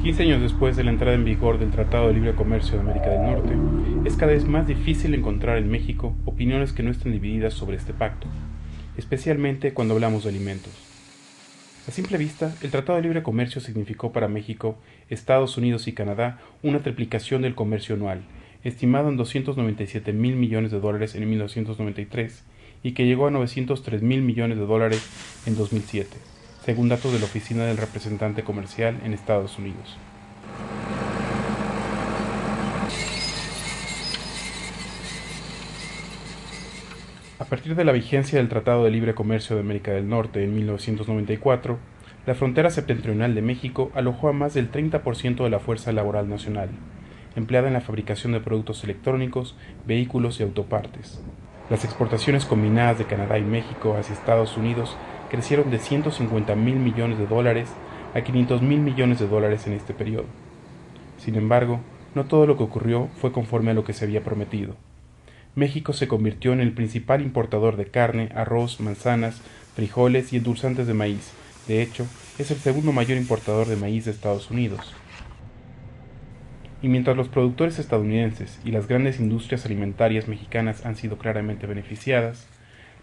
15 años después de la entrada en vigor del Tratado de Libre Comercio de América del Norte, es cada vez más difícil encontrar en México opiniones que no estén divididas sobre este pacto, especialmente cuando hablamos de alimentos. A simple vista, el Tratado de Libre Comercio significó para México, Estados Unidos y Canadá una triplicación del comercio anual, estimado en $297,000 millones en 1993 y que llegó a $903,000 millones en 2007, según datos de la Oficina del Representante Comercial en Estados Unidos. A partir de la vigencia del Tratado de Libre Comercio de América del Norte en 1994, la frontera septentrional de México alojó a más del 30% de la fuerza laboral nacional, empleada en la fabricación de productos electrónicos, vehículos y autopartes. Las exportaciones combinadas de Canadá y México hacia Estados Unidos crecieron de $150,000 millones a $500,000 millones en este periodo. Sin embargo, no todo lo que ocurrió fue conforme a lo que se había prometido. México se convirtió en el principal importador de carne, arroz, manzanas, frijoles y endulzantes de maíz. De hecho, es el segundo mayor importador de maíz de Estados Unidos. Y mientras los productores estadounidenses y las grandes industrias alimentarias mexicanas han sido claramente beneficiadas,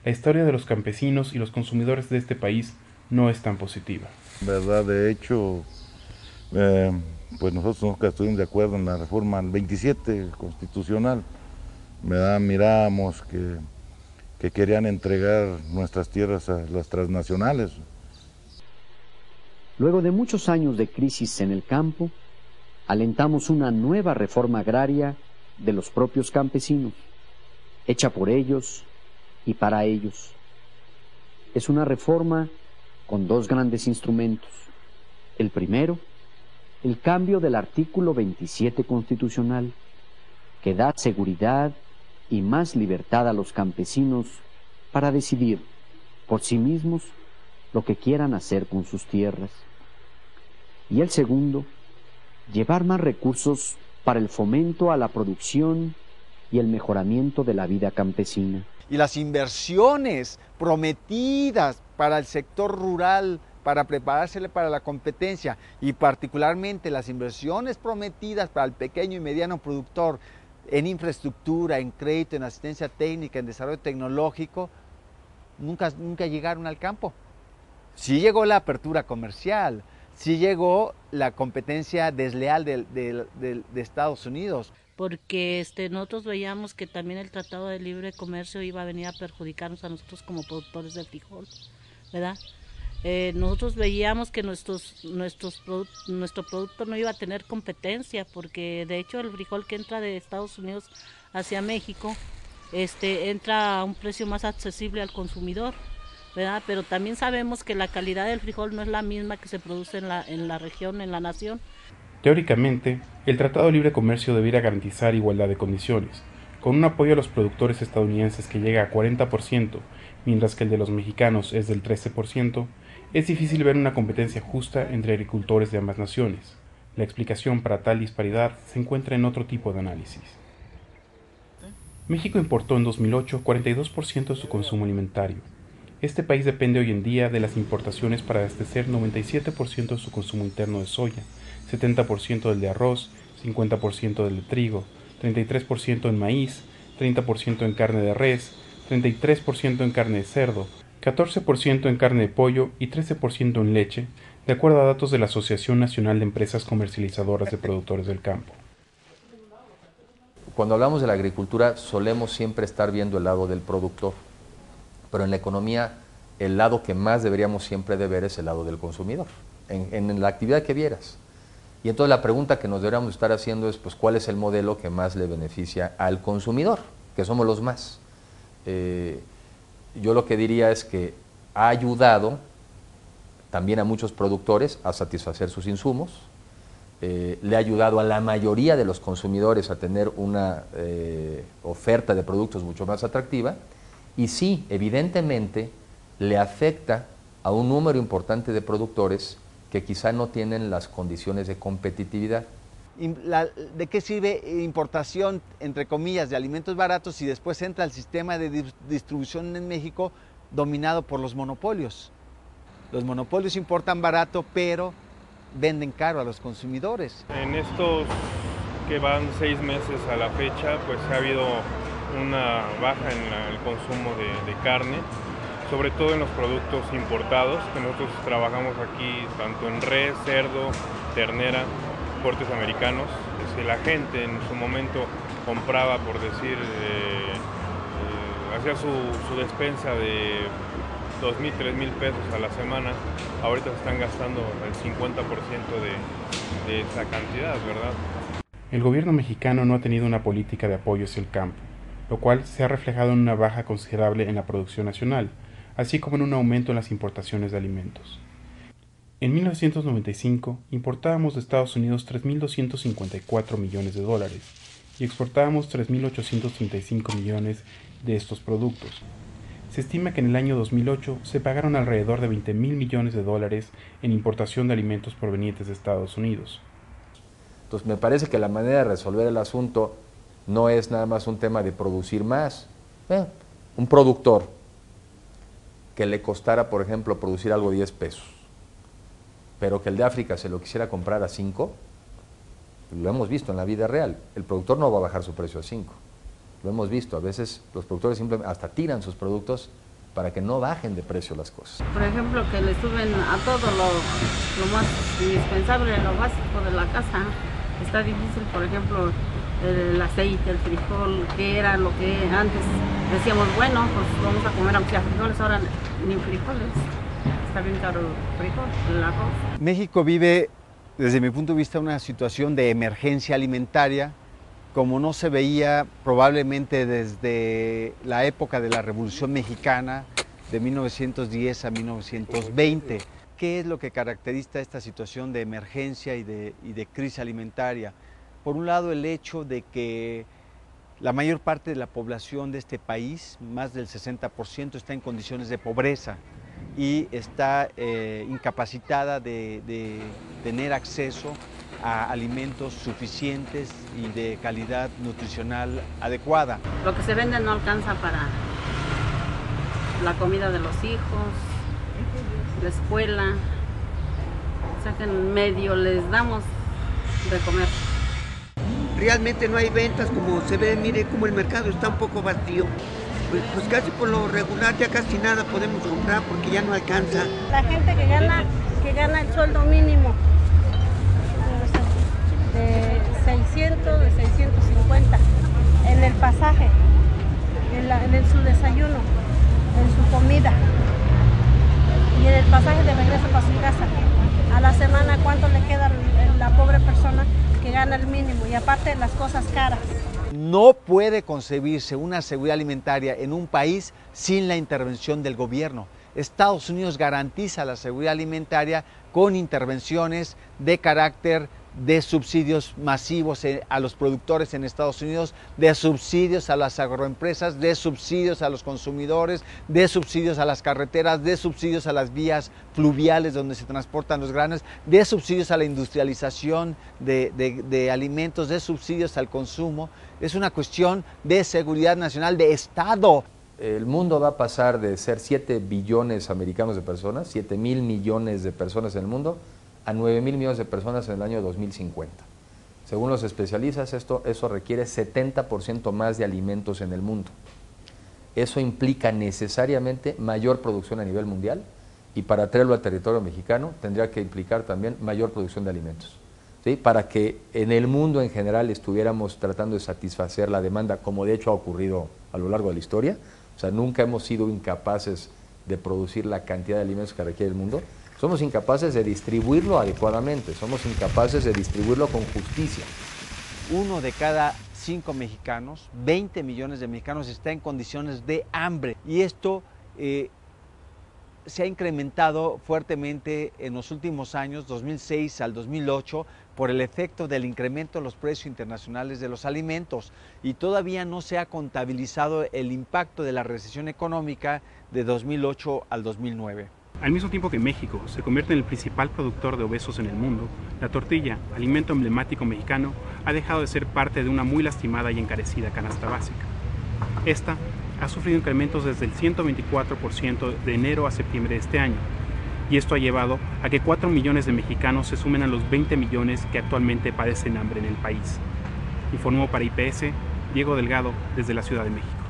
la historia de los campesinos y los consumidores de este país no es tan positiva. ¿Verdad? De hecho, pues nosotros nunca estuvimos de acuerdo en la reforma 27 constitucional. Miramos que querían entregar nuestras tierras a las transnacionales. Luego de muchos años de crisis en el campo, alentamos una nueva reforma agraria de los propios campesinos, hecha por ellos y para ellos. Es una reforma con dos grandes instrumentos. El primero, el cambio del artículo 27 constitucional, que da seguridad y más libertad a los campesinos para decidir por sí mismos lo que quieran hacer con sus tierras. Y el segundo, llevar más recursos para el fomento a la producción y el mejoramiento de la vida campesina. Y las inversiones prometidas para el sector rural, para preparársele para la competencia, y particularmente las inversiones prometidas para el pequeño y mediano productor en infraestructura, en crédito, en asistencia técnica, en desarrollo tecnológico, nunca llegaron al campo. Sí llegó la apertura comercial, sí llegó la competencia desleal de Estados Unidos. Porque nosotros veíamos que también el Tratado de Libre Comercio iba a venir a perjudicarnos a nosotros como productores de frijol, ¿verdad? Nosotros veíamos que nuestro producto no iba a tener competencia, porque de hecho el frijol que entra de Estados Unidos hacia México entra a un precio más accesible al consumidor, ¿verdad? Pero también sabemos que la calidad del frijol no es la misma que se produce en la región, en la nación. Teóricamente, el Tratado de Libre Comercio debiera garantizar igualdad de condiciones, con un apoyo a los productores estadounidenses que llega a 40%, mientras que el de los mexicanos es del 13%, es difícil ver una competencia justa entre agricultores de ambas naciones. La explicación para tal disparidad se encuentra en otro tipo de análisis. México importó en 2008 42% de su consumo alimentario. Este país depende hoy en día de las importaciones para abastecer 97% de su consumo interno de soya, 70% del de arroz, 50% del de trigo, 33% en maíz, 30% en carne de res, 33% en carne de cerdo, 14% en carne de pollo y 13% en leche, de acuerdo a datos de la Asociación Nacional de Empresas Comercializadoras de Productores del Campo. Cuando hablamos de la agricultura solemos siempre estar viendo el lado del productor, pero en la economía el lado que más deberíamos siempre de ver es el lado del consumidor, en la actividad que vieras. Y entonces la pregunta que nos deberíamos estar haciendo es, pues, ¿cuál es el modelo que más le beneficia al consumidor? Que somos los más. Yo lo que diría es que ha ayudado también a muchos productores a satisfacer sus insumos, le ha ayudado a la mayoría de los consumidores a tener una oferta de productos mucho más atractiva, y sí, evidentemente, le afecta a un número importante de productores que quizá no tienen las condiciones de competitividad. ¿De qué sirve importación, entre comillas, de alimentos baratos si después entra el sistema de distribución en México dominado por los monopolios? Los monopolios importan barato, pero venden caro a los consumidores. En estos que van 6 meses a la fecha, pues ha habido una baja en el consumo de carne, sobre todo en los productos importados, que nosotros trabajamos aquí tanto en res, cerdo, ternera, cortes americanos. Si la gente en su momento compraba, por decir, hacía su despensa de 2,000, 3,000 pesos a la semana, ahorita se están gastando el 50% de esa cantidad, ¿verdad? El gobierno mexicano no ha tenido una política de apoyo hacia el campo, lo cual se ha reflejado en una baja considerable en la producción nacional, así como en un aumento en las importaciones de alimentos. En 1995 importábamos de Estados Unidos $3.254 millones y exportábamos 3.835 millones de estos productos. Se estima que en el año 2008 se pagaron alrededor de $20.000 millones en importación de alimentos provenientes de Estados Unidos. Entonces me parece que la manera de resolver el asunto no es nada más un tema de producir más. Un productor que le costara, por ejemplo, producir algo 10 pesos, pero que el de África se lo quisiera comprar a 5, lo hemos visto en la vida real. El productor no va a bajar su precio a 5. Lo hemos visto, a veces los productores simplemente hasta tiran sus productos para que no bajen de precio las cosas. Por ejemplo, que le suben a todo lo más indispensable, lo básico de la casa. Está difícil, por ejemplo, el aceite, el frijol, que era lo que antes decíamos, bueno, pues vamos a comer aunque sea frijoles, ahora ni frijoles. Está bien caro el frijol, el arroz. México vive, desde mi punto de vista, una situación de emergencia alimentaria como no se veía probablemente desde la época de la Revolución Mexicana, de 1910 a 1920. ¿Qué es lo que caracteriza esta situación de emergencia y de crisis alimentaria? Por un lado, el hecho de que la mayor parte de la población de este país, más del 60%, está en condiciones de pobreza y está incapacitada de tener acceso a alimentos suficientes y de calidad nutricional adecuada. Lo que se vende no alcanza para la comida de los hijos, la escuela, o sea que en medio les damos de comer. Realmente no hay ventas, como se ve, mire cómo el mercado está un poco vacío. Pues casi por lo regular ya casi nada podemos comprar porque ya no alcanza. La gente que gana el sueldo mínimo de 600, de 650 en el pasaje, en su desayuno, en su comida y en el pasaje de regreso para su casa. A la semana, ¿cuánto le queda a la pobre persona que gana el mínimo? Y aparte las cosas caras. No puede concebirse una seguridad alimentaria en un país sin la intervención del gobierno. Estados Unidos garantiza la seguridad alimentaria con intervenciones de carácter de subsidios masivos a los productores en Estados Unidos, de subsidios a las agroempresas, de subsidios a los consumidores, de subsidios a las carreteras, de subsidios a las vías fluviales donde se transportan los granos, de subsidios a la industrialización de alimentos, de subsidios al consumo. Es una cuestión de seguridad nacional, de Estado. El mundo va a pasar de ser 7 billones americanos de personas, 7,000 millones de personas en el mundo, a 9,000 millones de personas en el año 2050. Según los especialistas, eso requiere 70% más de alimentos en el mundo. Eso implica necesariamente mayor producción a nivel mundial y para traerlo al territorio mexicano tendría que implicar también mayor producción de alimentos, ¿sí? Para que en el mundo en general estuviéramos tratando de satisfacer la demanda, como de hecho ha ocurrido a lo largo de la historia. O sea, nunca hemos sido incapaces de producir la cantidad de alimentos que requiere el mundo. Somos incapaces de distribuirlo adecuadamente, somos incapaces de distribuirlo con justicia. 1 de cada 5 mexicanos, 20 millones de mexicanos, está en condiciones de hambre. Y esto se ha incrementado fuertemente en los últimos años, 2006 al 2008, por el efecto del incremento de los precios internacionales de los alimentos. Y todavía no se ha contabilizado el impacto de la recesión económica de 2008 al 2009. Al mismo tiempo que México se convierte en el principal productor de obesos en el mundo, la tortilla, alimento emblemático mexicano, ha dejado de ser parte de una muy lastimada y encarecida canasta básica. Esta ha sufrido incrementos desde el 124% de enero a septiembre de este año, y esto ha llevado a que 4 millones de mexicanos se sumen a los 20 millones que actualmente padecen hambre en el país. Informó para IPS Diego Delgado desde la Ciudad de México.